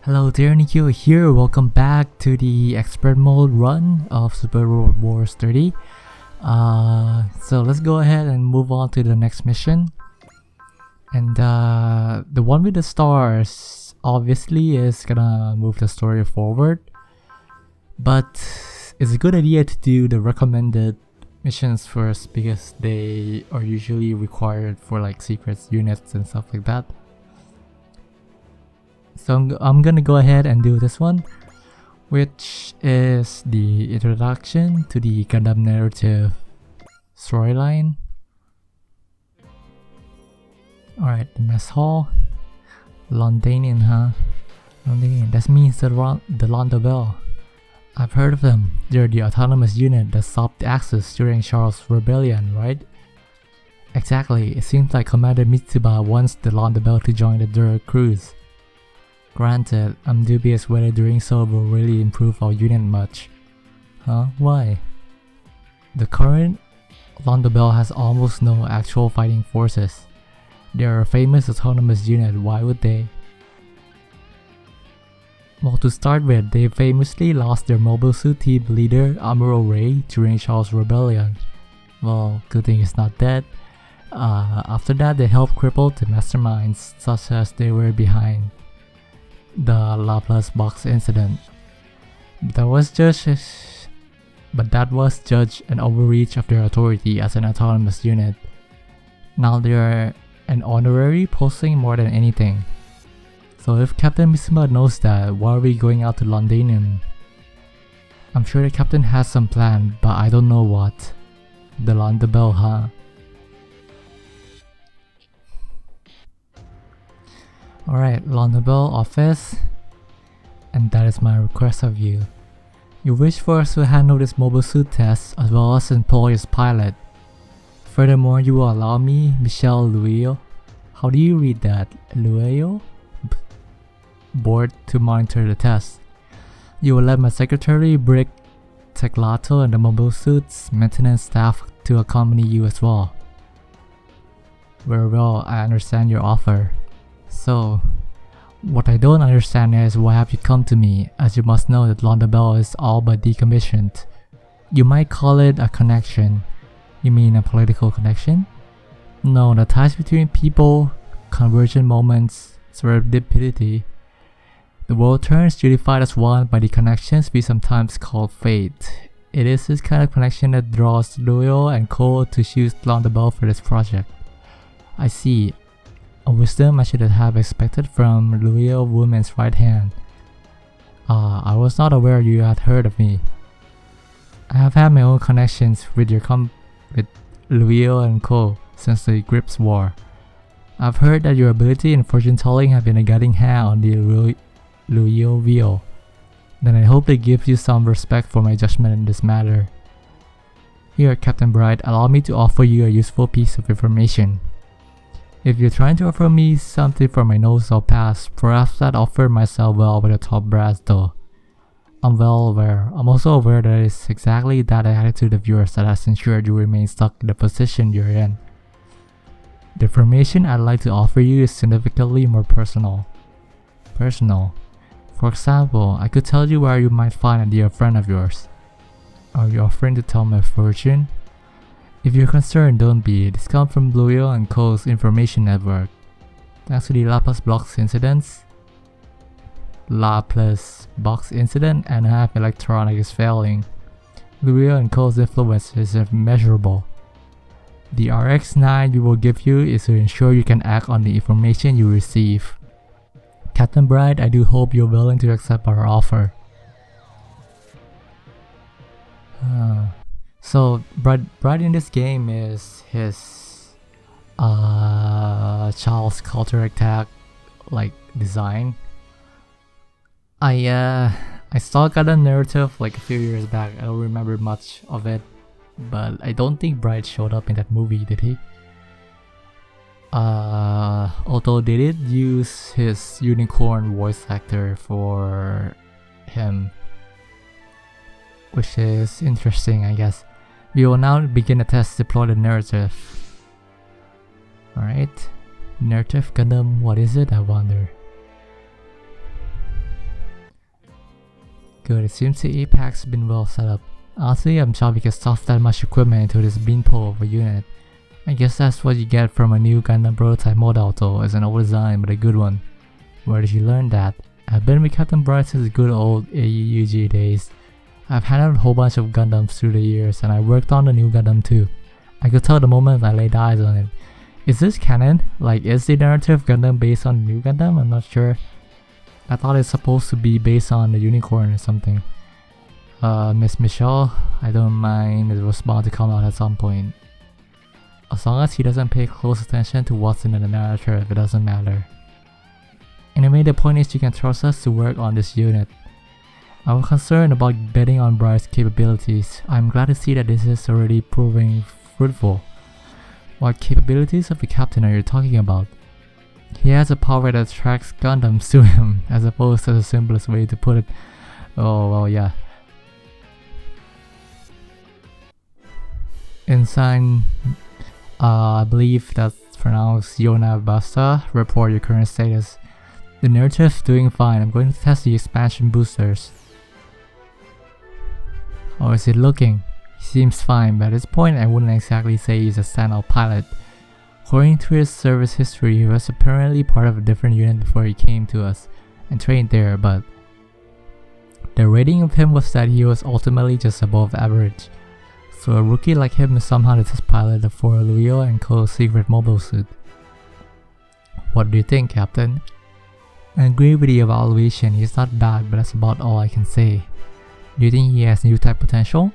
Hello there, Nikio here. Welcome back to the expert mode run of Super Robot Wars 30. So let's go ahead and move on to the next mission. And the one with the stars obviously is gonna move the story forward. But it's a good idea to do the recommended missions first because they are usually required for like secrets units and stuff like that. So I'm gonna go ahead and do this one, which is the introduction to the Gundam narrative storyline. Alright, the mess hall. Londanian, huh? Londanian, that means the Londa Bell. I've heard of them. They're the autonomous unit that stopped the Axis during Charles' rebellion, right? Exactly, it seems like Commander Mitsuba wants the Londa Bell to join the crews. Granted, I'm dubious whether doing so will really improve our unit much. Huh? Why? The current Londa Bell has almost no actual fighting forces. They are a famous autonomous unit, why would they? Well, to start with, they famously lost their Mobile Suit Team leader, Admiral Ray, during Charles' rebellion. Well, good thing he's not dead. After that, they helped cripple the masterminds, such as they were behind the Laplace box incident. That was judged an overreach of their authority as an autonomous unit. Now they are an honorary posting more than anything. So if Captain Misima knows that, why are we going out to Londanian? I'm sure the captain has some plan, but I don't know what. The Londa Bell, huh? Alright, Londa Bell office, and that is my request of you. You wish for us to handle this mobile suit test as well as employ as pilot. Furthermore, you will allow me, Michelle Luio, how do you read that? Luio? Board to monitor the test. You will let my secretary, Brick Teclato, and the mobile suit's maintenance staff to accompany you as well. Very well, I understand your offer. So, what I don't understand is why have you come to me, as you must know that Londa Bell is all but decommissioned. You might call it a connection. You mean a political connection? No, the ties between people, convergent moments, serendipity. The world turns unified as one by the connections we sometimes call fate. It is this kind of connection that draws Luyo and Cole to choose Londa Bell for this project. I see. A wisdom I should have expected from Luio Woman's right hand. I was not aware you had heard of me. I have had my own connections with with Luio and Co. since the Grips War. I've heard that your ability in fortune telling have been a guiding hand on the Luio Vio. Then I hope they give you some respect for my judgment in this matter. Here, Captain Bright, allow me to offer you a useful piece of information. If you're trying to offer me something for my nose or pass, perhaps that offer might sell well with the top brass though. I'm well aware. I'm also aware that it's exactly that attitude of yours that has ensured you remain stuck in the position you're in. The information I'd like to offer you is significantly more personal. For example, I could tell you where you might find a dear friend of yours. Are you offering to tell my fortune? If you're concerned, don't be. Discount from Blueo and Co's information network. Thanks to the Laplace box incident, and half electronic is failing. Blueo and Co's influence is immeasurable. The RX-9 we will give you is to ensure you can act on the information you receive. Captain Bright, I do hope you're willing to accept our offer. So, Bright in this game is his Charles counterattack like design. I saw Gundam narrative like a few years back. I don't remember much of it, but I don't think Bright showed up in that movie, did he? Although they did use his unicorn voice actor for him, which is interesting, I guess. We will now begin the test to deploy the narrative. Alright, Narrative Gundam, what is it, I wonder? Good, it seems the apex has been well set up. Honestly, I'm shocked because stuff that much equipment into this beanpole of a unit. I guess that's what you get from a new Gundam prototype model though, is an old design but a good one. Where did you learn that? I've been with Captain Bright since the good old AUUG days. I've handled a whole bunch of Gundams through the years and I worked on the new Gundam too. I could tell the moment I laid eyes on it. Is this canon? Like, is the Narrative Gundam based on the new Gundam? I'm not sure. I thought it's supposed to be based on the Unicorn or something. Miss Michelle, I don't mind if it was bound to come out at some point. As long as he doesn't pay close attention to what's in the narrative, it doesn't matter. Anyway, the point is you can trust us to work on this unit. I was concerned about betting on Briar's capabilities. I'm glad to see that this is already proving fruitful. What capabilities of the captain are you talking about? He has a power that attracts Gundams to him, as opposed to the simplest way to put it. Oh, well, yeah. Ensign, I believe that's pronounced Yona Basta. Report your current status. The narrative's doing fine. I'm going to test the expansion boosters. How is it looking? He seems fine, but at this point I wouldn't exactly say he's a standout pilot. According to his service history, he was apparently part of a different unit before he came to us and trained there, but the rating of him was that he was ultimately just above average. So a rookie like him is somehow the test pilot for Luio and Co's secret mobile suit. What do you think, Captain? I agree with the evaluation. He's not bad, but that's about all I can say. Do you think he has new type potential?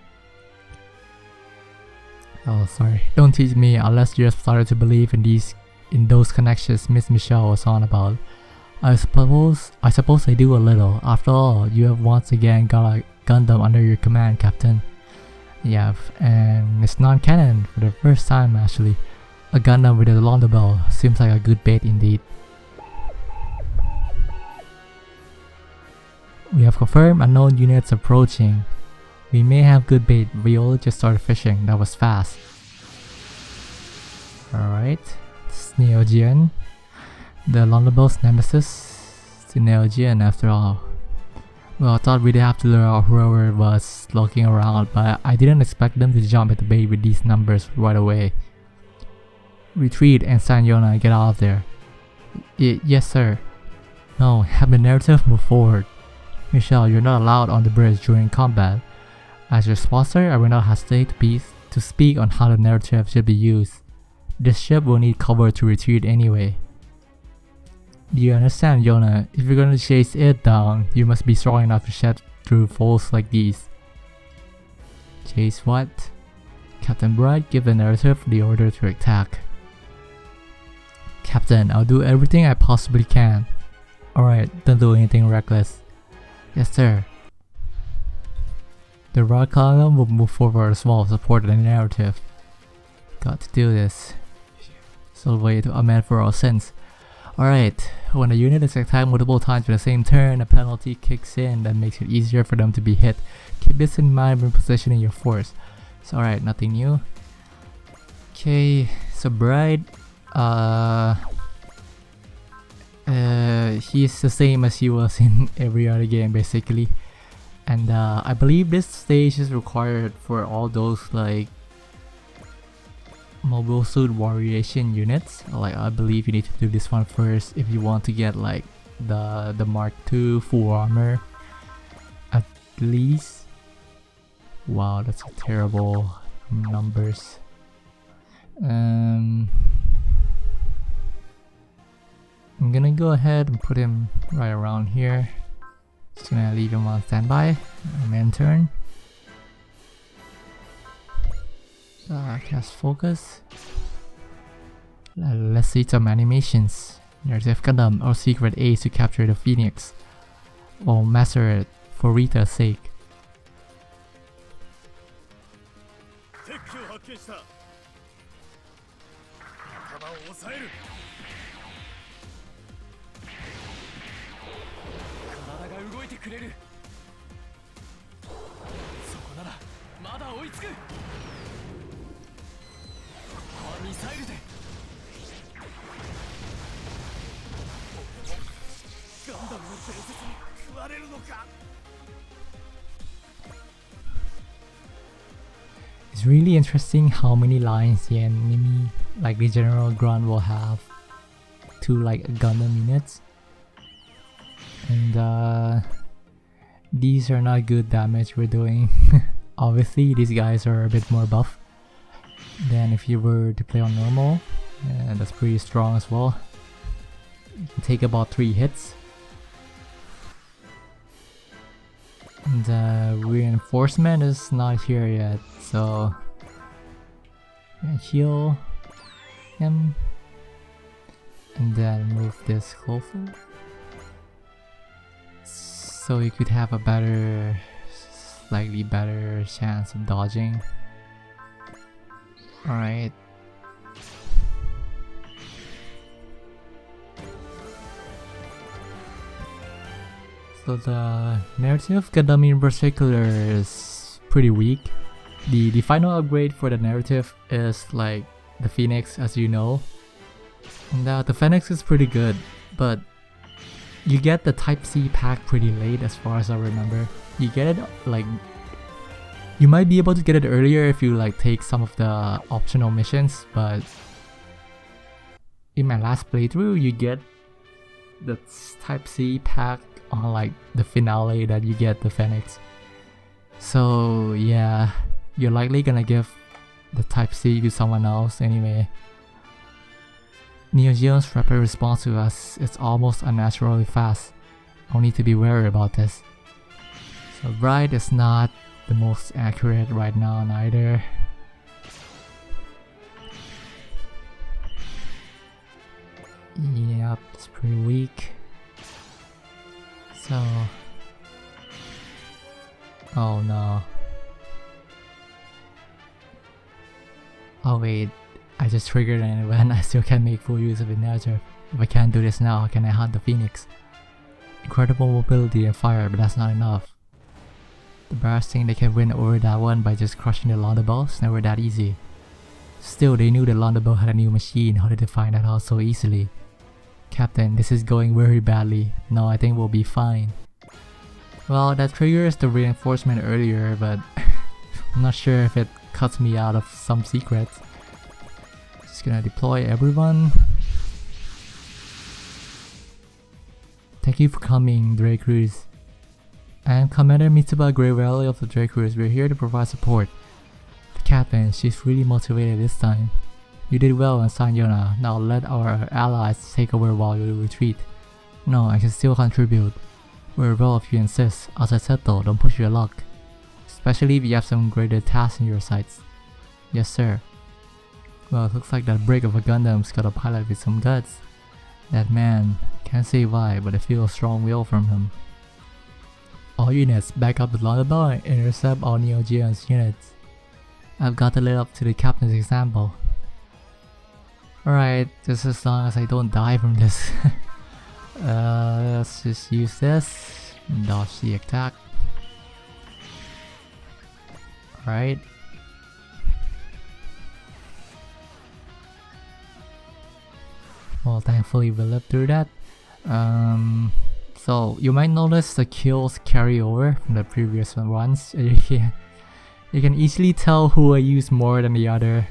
Oh, sorry. Don't teach me unless you have started to believe in those connections Miss Michelle was on about. I suppose I do a little. After all, you have once again got a Gundam under your command, Captain. Yeah, and it's non-canon for the first time actually. A Gundam with a Londa Bell seems like a good bait indeed. We have confirmed unknown units approaching. We may have good bait. Viola just started fishing. That was fast. Alright. It's Neo Geon. The Londa Bell's nemesis. It's Neo Geon after all. Well, I thought we'd have to lure out whoever was looking around, but I didn't expect them to jump at the bait with these numbers right away. Retreat and San Yona, get out of there. Yes sir. No, have the narrative move forward. Michelle, you're not allowed on the bridge during combat. As your sponsor, I will not hesitate to speak on how the narrative should be used. This ship will need cover to retreat anyway. Do you understand, Yona? If you're gonna chase it down, you must be strong enough to shed through foes like these. Chase what? Captain Bright, give the narrative the order to attack. Captain, I'll do everything I possibly can. Alright, don't do anything reckless. Yes sir. The rock column will move forward as well to support the narrative. Got to do this. It's a way to amend for our sins. Alright, when a unit is attacked multiple times in the same turn, a penalty kicks in that makes it easier for them to be hit. Keep this in mind when positioning your force. So alright, nothing new. Okay, so Bright, he's the same as he was in every other game basically. And I believe this stage is required for all those like mobile suit variation units. Like I believe you need to do this one first if you want to get like the Mark II full armor at least. Wow, that's terrible numbers. I'm gonna go ahead and put him right around here. Just gonna leave him on standby. Man turn. Cast focus. Let's see some animations. Narrative Gundam, our secret ace to capture the Phoenix. Or master it for Rita's sake. It's really interesting how many lines the enemy, like the General Grunt, will have to like Gundam units. And these are not good damage we're doing. Obviously these guys are a bit more buff than if you were to play on normal, and that's pretty strong as well. You can take about 3 hits. And reinforcement is not here yet, so I'm gonna heal him and then move this closer so you could have a better, slightly better chance of dodging. Alright. So the Narrative Gundam in particular is pretty weak. The final upgrade for the Narrative is like the Phoenix, as you know. And the Phoenix is pretty good, but you get the Type C pack pretty late as far as I remember. You get it like, you might be able to get it earlier if you like take some of the optional missions, but in my last playthrough you get the Type C pack on like the finale that you get the Phoenix. So yeah, you're likely gonna give the Type C to someone else anyway. Neo Geo's rapid response to us is almost unnaturally fast. I'll need to be wary about this. So Bright is not the most accurate right now neither. Yep, it's pretty weak. So, oh no. Oh wait, I just triggered an event. I still can't make full use of the narrative. If I can't do this now, how can I hunt the Phoenix? Incredible mobility and fire, but that's not enough. The brass think they can win over that one by just crushing the Launderbolt is never that easy. Still, they knew the Launderbolt had a new machine. How did they find that out so easily? Captain, this is going very badly. No, I think we'll be fine. Well, that triggers the reinforcement earlier, but I'm not sure if it cuts me out of some secrets. Just gonna deploy everyone. Thank you for coming, Dre Cruz. I am Commander Mitsuba Grey Valley of the Dre Cruz. We're here to provide support. The captain, she's really motivated this time. You did well in Sanyona. Now let our allies take over while you retreat. No, I can still contribute. We're well if you insist. As I said though, don't push your luck. Especially if you have some greater tasks in your sights. Yes sir. Well, it looks like that brick of a Gundam's got a pilot with some guts. That man, can't say why, but I feel a strong will from him. All units, back up the Launderbolt and intercept all Neo Geo's units. I've got to live up to the captain's example. Alright, just as long as I don't die from this. Let's just use this. Dodge the attack. Alright. Well, thankfully we lived through that. So you might notice the kills carry over from the previous ones. You can easily tell who I use more than the other.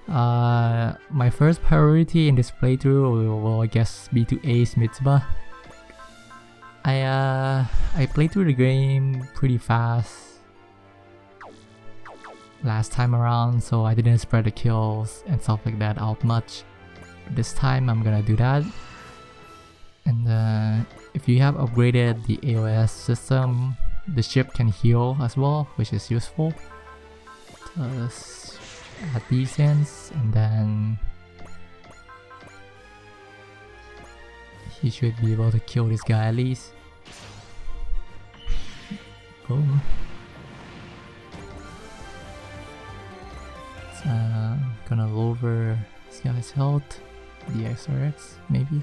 My first priority in this playthrough will I guess be to ace Mitsuba. I played through the game pretty fast last time around, so I didn't spread the kills and stuff like that out much. But this time I'm gonna do that. And if you have upgraded the AOS system, the ship can heal as well, which is useful. Let's add these ends, and then he should be able to kill this guy at least. Boom. So, gonna lower this guy's health. The SRX maybe.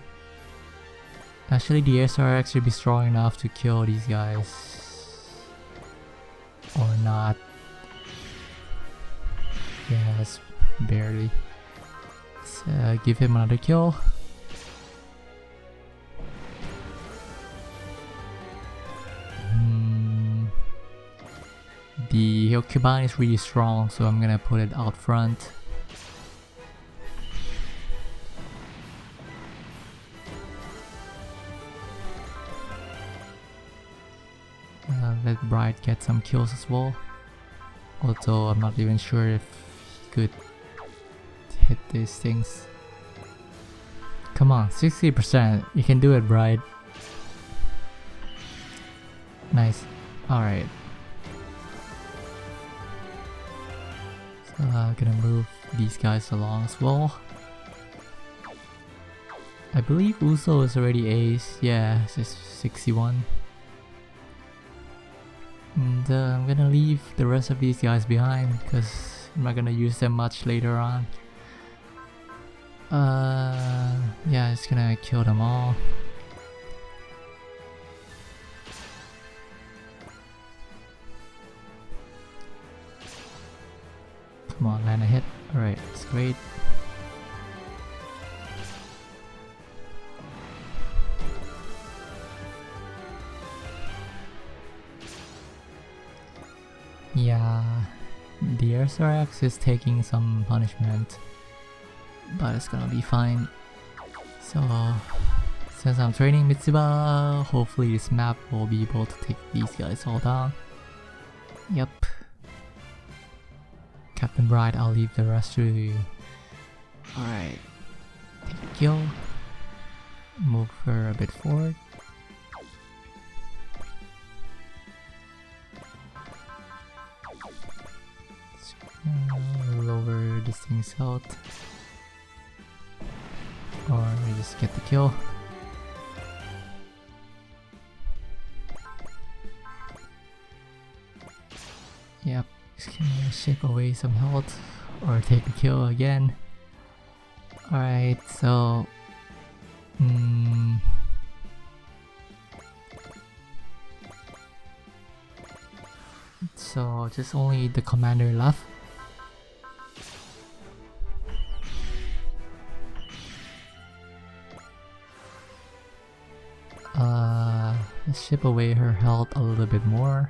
Actually, the SRX should be strong enough to kill these guys. Or not. Yes, barely. Let's give him another kill. the Hyokubine is really strong, so I'm gonna put it out front. Let Bright get some kills as well. Although I'm not even sure if he could hit these things. Come on, 60%. You can do it, Bright. Nice. Alright. So I'm gonna move these guys along as well. I believe Uso is already ace. Yeah, it's just 61. And I'm gonna leave the rest of these guys behind because I'm not gonna use them much later on. Yeah, it's gonna kill them all. Come on, land a hit. Alright, that's great. Yeah, the SRX is taking some punishment, but it's gonna be fine. So, since I'm training Mitsuba, hopefully this map will be able to take these guys all down. Yep. Captain Bright, I'll leave the rest to you. Alright. Take a kill. Move her a bit forward. Lower this thing's health. Or just get the kill. Yep, just gonna ship away some health or take a kill again. Alright, so so just only the commander left. Let's ship away her health a little bit more.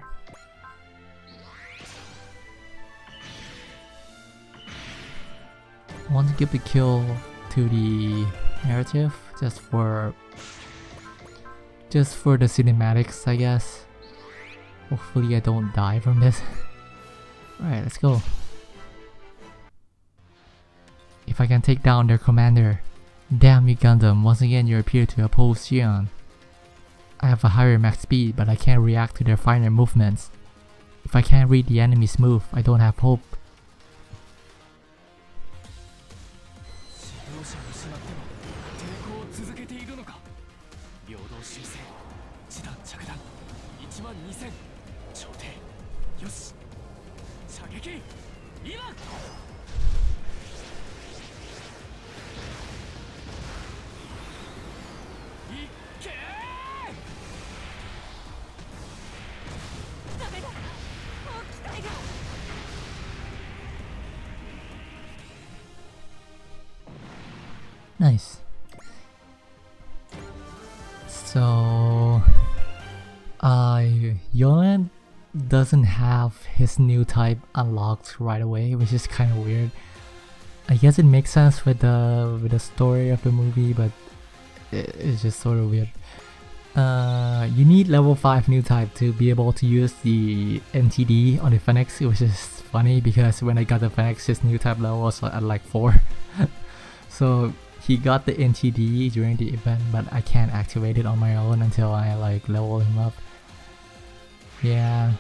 I want to give the kill to the narrative just for the cinematics, I guess. Hopefully I don't die from this. Alright, let's go. If I can take down their commander. Damn you Gundam, once again you appear to oppose Xion. I have a higher max speed, but I can't react to their finer movements. If I can't read the enemy's move, I don't have hope. Nice. So, Yolan doesn't have his new type unlocked right away, which is kind of weird. I guess it makes sense with the story of the movie, but it's just sort of weird. You need level 5 new type to be able to use the NTD on the Phoenix, which is funny because when I got the Phoenix, his new type level was at like 4. So he got the NTD during the event, but I can't activate it on my own until I like level him up. Yeah,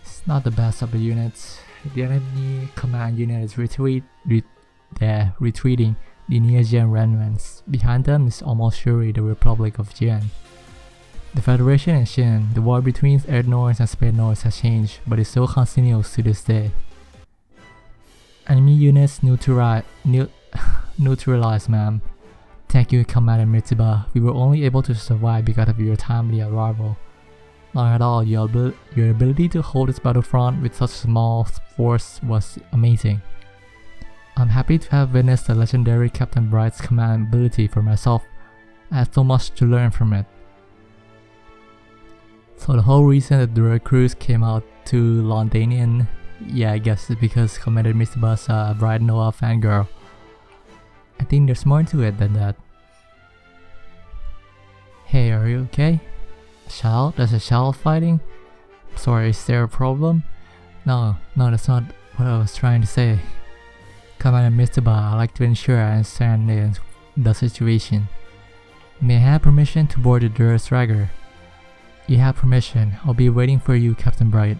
it's not the best of the units. The enemy command unit is retreating the near-Gen remnants. Behind them is almost surely the Republic of Gen. The Federation and Shin, the war between Earth Nords and Space Nords has changed, but it still continues to this day. Enemy units neutralized, ma'am. Thank you, Commander Mitsuba. We were only able to survive because of your timely arrival. Not at all, your ability to hold this battlefront with such a small force was amazing. I'm happy to have witnessed the legendary Captain Bright's command ability for myself. I had so much to learn from it. So the whole reason that the recruits came out to Londanian. Yeah, I guess it's because Commander Misaba's a Bright Noah fangirl. I think there's more to it than that. Hey, are you okay? Child? There's a child fighting? Sorry, is there a problem? No, that's not what I was trying to say. Commander Misaba, I'd like to ensure I understand the situation. May I have permission to board the Durst Ragger? You have permission. I'll be waiting for you, Captain Bright.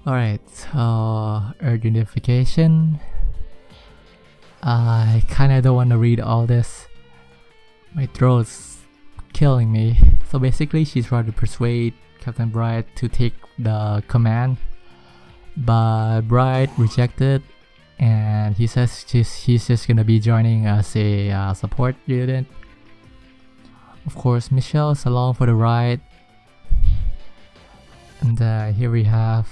Alright, urgent notification. I kinda don't want to read all this. My throat's killing me. So basically, she's trying to persuade Captain Bright to take the command, but Bright rejected, and he says he's just gonna be joining as a support unit. Of course, Michelle's along for the ride, and here we have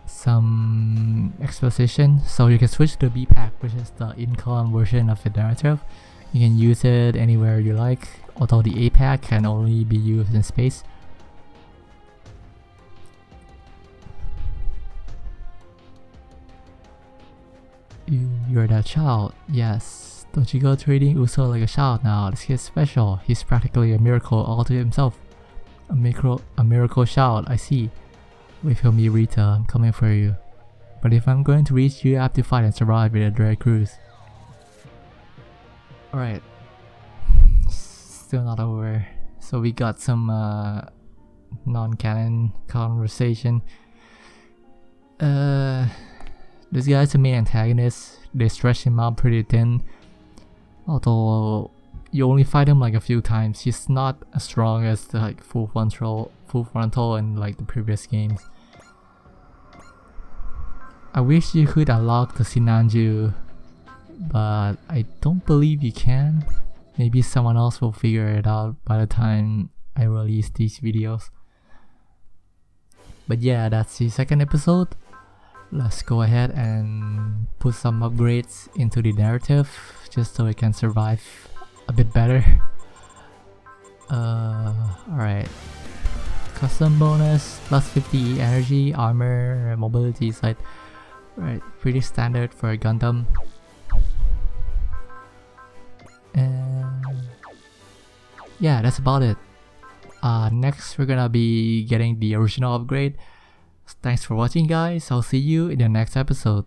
some exposition. So you can switch to B-Pack, which is the in-column version of the narrative. You can use it anywhere you like, although the A-Pack can only be used in space. You're that child, yes. Don't you go treating Uso like a child now? This kid's special. He's practically a miracle all to himself. A miracle child, I see. Wait for me, Rita, I'm coming for you. But if I'm going to reach you, I have to fight and survive with a Dread Cruise. Alright. Still not over. So we got some non-canon conversation. This guy's the main antagonist. They stretch him out pretty thin. Although you only fight him like a few times. He's not as strong as the like full frontal in like the previous games. I wish you could unlock the Sinanju, but I don't believe you can. Maybe someone else will figure it out by the time I release these videos. But yeah, that's the second episode. Let's go ahead and put some upgrades into the narrative just so it can survive a bit better. Alright. Custom bonus, plus 50 energy, armor, mobility side. Right, pretty standard for a Gundam. And yeah, that's about it. Next we're gonna be getting the original upgrade. Thanks for watching, guys. I'll see you in the next episode.